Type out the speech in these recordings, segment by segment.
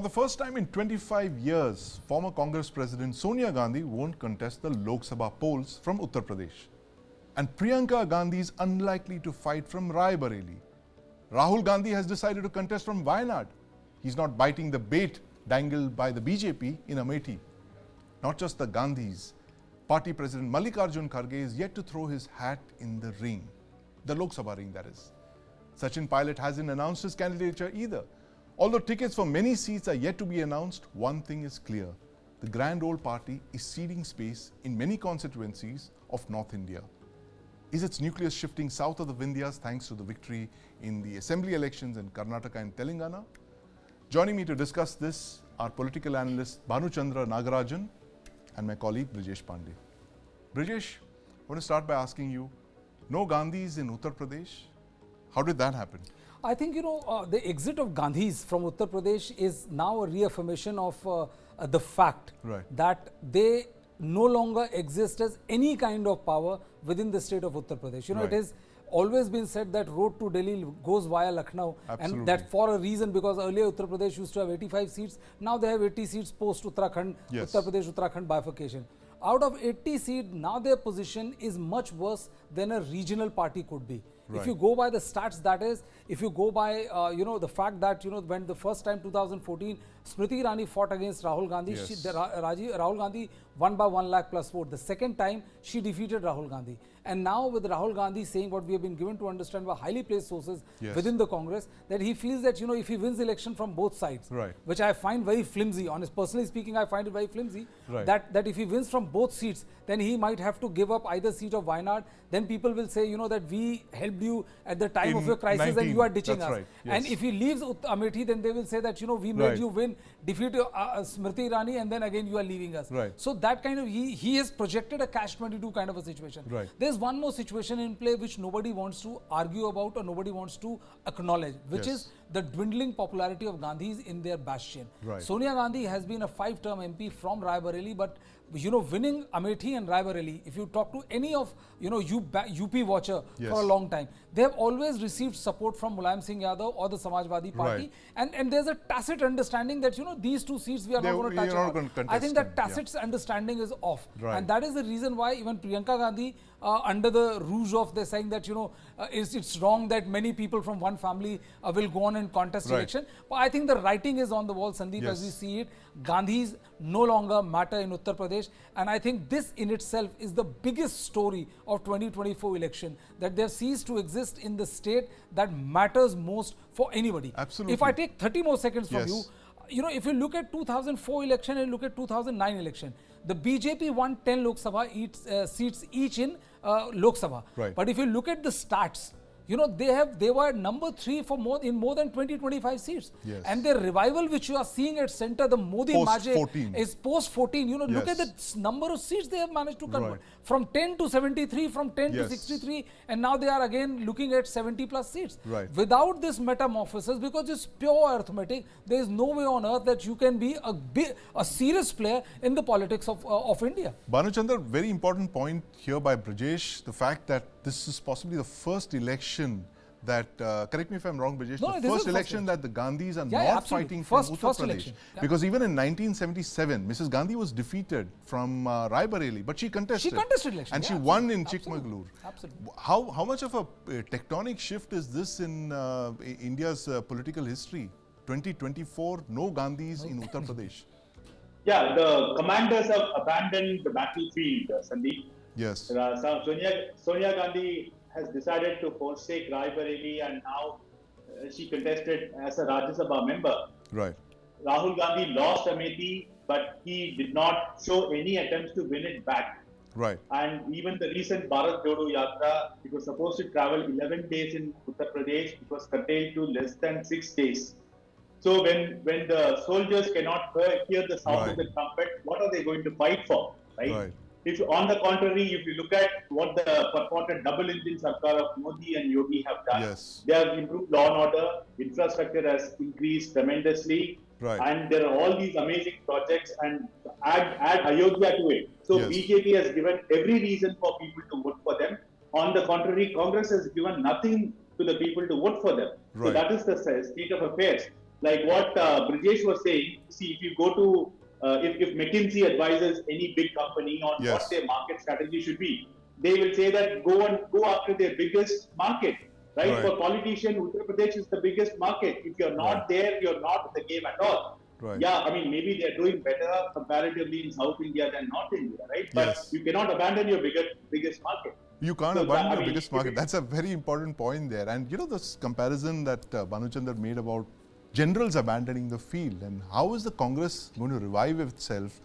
For the first time in 25 years, former Congress President Sonia Gandhi won't contest the Lok Sabha polls from Uttar Pradesh. And Priyanka Gandhi is unlikely to fight from Raebareli. Rahul Gandhi has decided to contest from Wayanad. He's not biting the bait dangled by the BJP in Amethi. Not just the Gandhis. Party President Mallikarjun Kharge is yet to throw his hat in the ring. The Lok Sabha ring, that is. Sachin Pilot hasn't announced his candidature either. Although tickets for many seats are yet to be announced, one thing is clear. The grand old party is ceding space in many constituencies of North India. Is its nucleus shifting south of the Vindhyas thanks to the victory in the assembly elections in Karnataka and Telangana? Joining me to discuss this are political analyst Banuchandar Nagarajan and my colleague Brijesh Pandey. Brijesh, I want to start by asking you, no Gandhis in Uttar Pradesh? How did that happen? I think, the exit of Gandhis from Uttar Pradesh is now a reaffirmation of the fact that they no longer exist as any kind of power within the state of Uttar Pradesh. It has always been said that road to Delhi goes via Lucknow. Absolutely. And that for a reason, because earlier Uttar Pradesh used to have 85 seats. Now they have 80 seats post Uttarakhand, Uttar Pradesh-Uttarakhand bifurcation. Out of 80 seats, now their position is much worse than a regional party could be. If you go by the stats, that is, if you go by, the fact that, when the first time 2014, Smriti Irani fought against Rahul Gandhi, Rahul Gandhi won by 1 lakh plus vote. The second time, she defeated Rahul Gandhi. And now with Rahul Gandhi saying what we have been given to understand by highly placed sources within the Congress, that he feels that, if he wins the election from both sides, which I find very flimsy, personally speaking, I find it very flimsy, that if he wins from both seats, then he might have to give up either seat of Wayanad. Then people will say, that we helped you at the time of your crisis and you are ditching us. And if he leaves Amethi, then they will say that, we made you win, defeat Smriti Irani, and then again you are leaving us. So that kind of, he has projected a catch-22 kind of a situation. There's one more situation in play which nobody wants to argue about or nobody wants to acknowledge, which is the dwindling popularity of Gandhis in their bastion. Sonia Gandhi has been a 5-term MP from Raebareli, but winning Amethi and Raebareli, if you talk to any of, UP watcher for a long time, they have always received support from Mulayam Singh Yadav or the Samajwadi Party. And there's a tacit understanding that, these two seats we are not going to touch. I think that tacit understanding is off. And that is the reason why even Priyanka Gandhi, under the rouge of they're saying that, it's wrong that many people from one family will go on and contest election. But I think the writing is on the wall, Sandeep, as we see it. Gandhis no longer matter in Uttar Pradesh. And I think this in itself is the biggest story of 2024 election, that they have ceased to exist in the state that matters most for anybody. Absolutely. If I take 30 more seconds from you, if you look at 2004 election and look at 2009 election, the BJP won 10 Lok Sabha seats each in Lok Sabha. But if you look at the stats, they were number 3 for more than 20-25 seats. And the revival which you are seeing at center, the Modi magic is post 14. Look at the number of seats they have managed to convert from 10 to 73, from 10 to 63, and now they are again looking at 70 plus seats. Without this metamorphosis, because it's pure arithmetic, there is no way on earth that you can be a serious player in the politics of India. Banuchandar, very important point here by Brijesh, the fact that this is possibly the first election that, correct me if I'm wrong, Brijesh, the first election that the Gandhis are not fighting from Uttar Pradesh. Because even in 1977, Mrs. Gandhi was defeated from Raebareli, but she contested. She contested election. And she won in Chikmagalur. Absolutely. How much of a tectonic shift is this in India's political history? 2024, no Gandhis in Uttar Pradesh. Yeah, the commanders have abandoned the battlefield, Sandeep. Yes. Sonia Gandhi has decided to forsake Raebareli, and now she contested as a Rajya Sabha member. Rahul Gandhi lost Amethi, but he did not show any attempts to win it back. And even the recent Bharat Jodo Yatra, it was supposed to travel 11 days in Uttar Pradesh. It was curtailed to less than 6 days. So when the soldiers cannot hear the sound of the trumpet, what are they going to fight for? If on the contrary, if you look at what the purported double-engine Sarkar of Modi and Yogi have done, they have improved law and order, infrastructure has increased tremendously, and there are all these amazing projects, and add Ayodhya to it. So BJP has given every reason for people to vote for them. On the contrary, Congress has given nothing to the people to vote for them. So that is the state of affairs. like what Brijesh was saying. See, if you go to if McKinsey advises any big company on what their market strategy should be, they will say that go after their biggest market. Right? For politician, Uttar Pradesh is the biggest market. If you're not there, you're not in the game at all. Yeah, I mean, maybe they're doing better comparatively in South India than North India, right? But you cannot abandon your biggest market. You can't abandon your biggest market. That's a very important point there. And you know, this comparison that Banuchandar made about generals abandoning the field, and how is the Congress going to revive itself,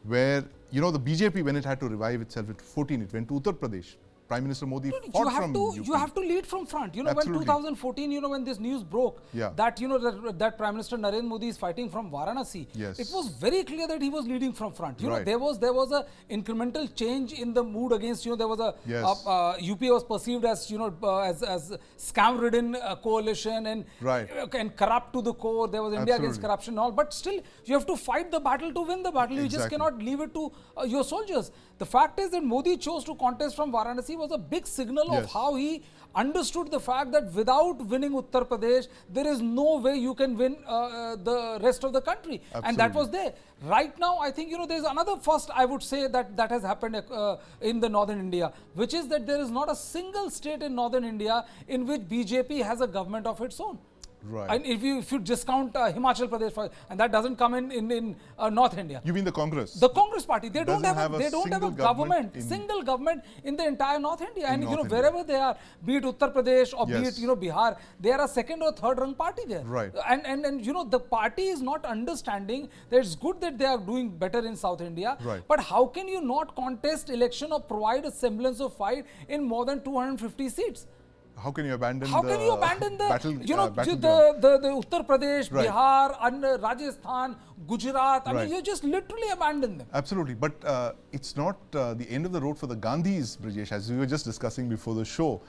where, you know, the BJP, when it had to revive itself at 14, it went to Uttar Pradesh. Prime Minister Modi fought from UP. You have to lead from front. You know, when 2014, you know, when this news broke, that, you know, that Prime Minister Narendra Modi is fighting from Varanasi, it was very clear that he was leading from front. You know, there was a incremental change in the mood against, you know, there was a, UP was perceived as, you know, as scam-ridden coalition and corrupt to the core. There was India against corruption and all. But still, you have to fight the battle to win the battle. You just cannot leave it to your soldiers. The fact is that Modi chose to contest from Varanasi was a big signal of how he understood the fact that without winning Uttar Pradesh, there is no way you can win the rest of the country. And that was there. Right now, I think, you know, there is another first, I would say, that has happened in the northern India, which is that there is not a single state in northern India in which BJP has a government of its own. And if you discount Himachal Pradesh, and that doesn't come in North India. You mean the Congress? The Congress party. They don't have a single government in the entire North India. And you know, wherever they are, be it Uttar Pradesh or be it, you know, Bihar, they are a second or third rung party there. And you know, the party is not understanding that it's good that they are doing better in South India. But how can you not contest election or provide a semblance of fight in more than 250 seats? How can you abandon the battle, you know, the Uttar Pradesh, Bihar, and Rajasthan, Gujarat? I mean, you just literally abandon them. Absolutely. But it's not the end of the road for the Gandhis, Brijesh, as we were just discussing before the show.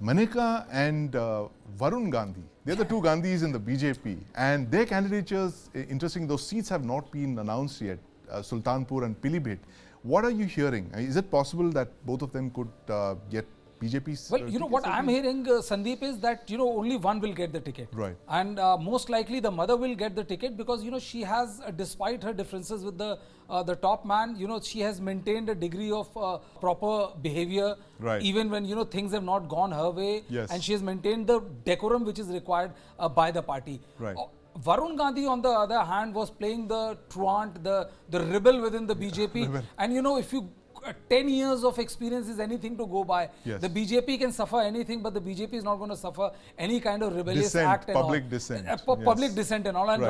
Maneka and Varun Gandhi, they're the two Gandhis in the BJP. And their candidatures, interesting, those seats have not been announced yet, Sultanpur and Pilibhit. What are you hearing? Is it possible that both of them could get BJP's? Well, you know, what I'm hearing, Sandeep, is that, you know, only one will get the ticket. And most likely the mother will get the ticket because, you know, she has, despite her differences with the top man, you know, she has maintained a degree of proper behavior, even when, you know, things have not gone her way. And she has maintained the decorum which is required by the party. Varun Gandhi, on the other hand, was playing the truant, the rebel within the BJP. And, you know, if you 10 years of experience is anything to go by. The BJP can suffer anything, but the BJP is not going to suffer any kind of rebellious act and public dissent. Public dissent and all. And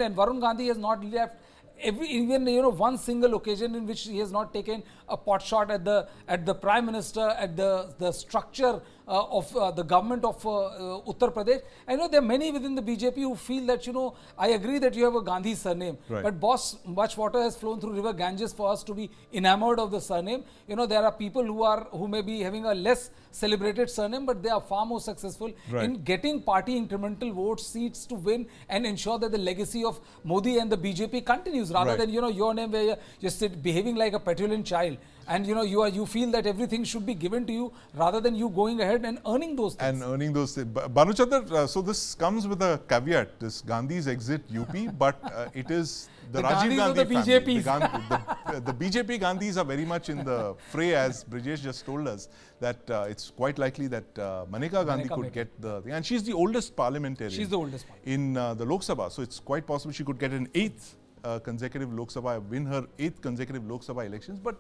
and Varun Gandhi has not left even, you know, one single occasion in which he has not taken a pot shot at the Prime Minister, at the structure of the government of Uttar Pradesh. I know there are many within the BJP who feel that, you know, I agree that you have a Gandhi surname, but boss, much water has flown through river Ganges for us to be enamored of the surname. You know, there are people who may be having a less celebrated surname, but they are far more successful in getting party incremental votes, seats to win and ensure that the legacy of Modi and the BJP continues, rather than, you know, your name where you're behaving like a petulant child. And, you know, you feel that everything should be given to you rather than you going ahead and earning those things. And earning those things. Banuchandar, so this comes with a caveat, this Gandhi's exit UP, but it is the Rajiv Gandhi family. The BJP Gandhis are very much in the fray, as Brijesh just told us, that it's quite likely that Maneka Gandhi could get the thing. And she's the oldest parliamentarian. She's the oldest in the Lok Sabha. So it's quite possible she could get an 8th consecutive Lok Sabha, win her 8th consecutive Lok Sabha elections. But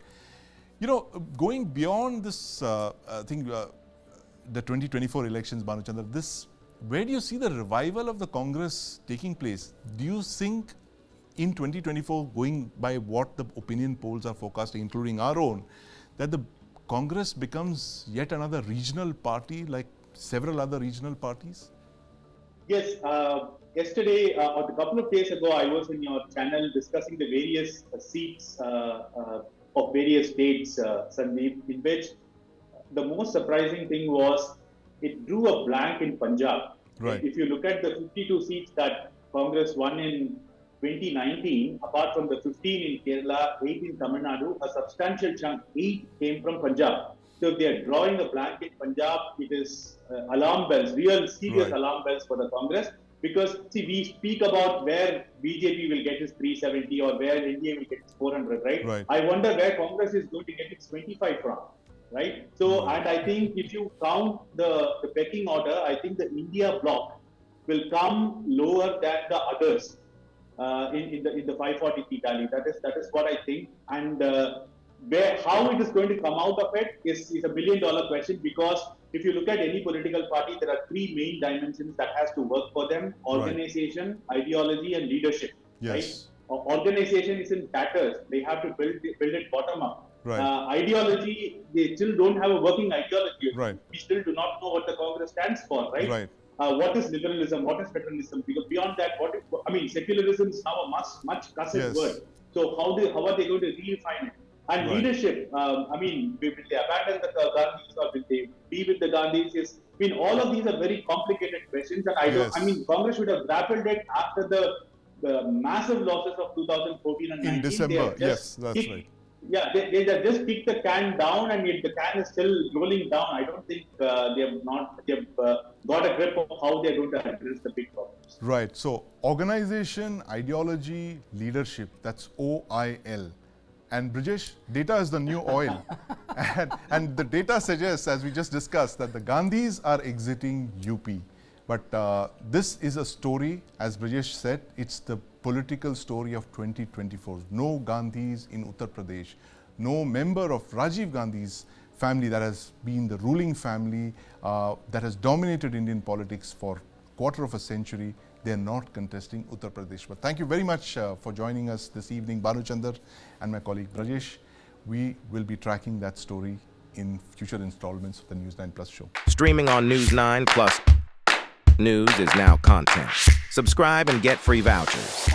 you know, going beyond this thing, the 2024 elections, Banuchandar, where do you see the revival of the Congress taking place? Do you think in 2024, going by what the opinion polls are forecasting, including our own, that the Congress becomes yet another regional party like several other regional parties? Yes. Yesterday, or a couple of days ago, I was in your channel discussing the various seats of various states, Sandeep, in which the most surprising thing was it drew a blank in Punjab. If you look at the 52 seats that Congress won in 2019, apart from the 15 in Kerala, 8 in Tamil Nadu, a substantial chunk, 8 came from Punjab. So if they are drawing a blank in Punjab, it is alarm bells, real serious alarm bells for the Congress. Because see, we speak about where BJP will get his 370 or where NDA will get his 400, right? I wonder where Congress is going to get its 25 from, right? So, and I think if you count the pecking order, I think the India bloc will come lower than the others in the 540 tally. That is what I think. And how it is going to come out of it is a $1 billion question, because if you look at any political party, there are three main dimensions that has to work for them: organization, ideology, and leadership. Right? Organization is in tatters. They have to build it bottom up. Ideology, they still don't have a working ideology. We still do not know what the Congress stands for. What is liberalism? What is federalism? Because beyond that, secularism is now a much cussed word. So how are they going to redefine it? And leadership, will they abandon the Gandhis or will they be with the Gandhis? All of these are very complicated questions, and Congress should have grappled it after the massive losses of 2014 and 19. In December, yes, that's right. Yeah, they just kicked the can down, and the can is still rolling down. I don't think they have got a grip of how they're going to address the big problems. Right. So organization, ideology, leadership, that's OIL. And Brijesh, data is the new oil. and the data suggests, as we just discussed, that the Gandhis are exiting UP. But this is a story, as Brijesh said, it's the political story of 2024. No Gandhis in Uttar Pradesh, no member of Rajiv Gandhi's family that has been the ruling family that has dominated Indian politics for quarter of a century. They are not contesting Uttar Pradesh. But thank you very much for joining us this evening, Banuchandar and my colleague Brijesh. We will be tracking that story in future installments of the News9 Plus show. Streaming on News9 Plus. News is now content. Subscribe and get free vouchers.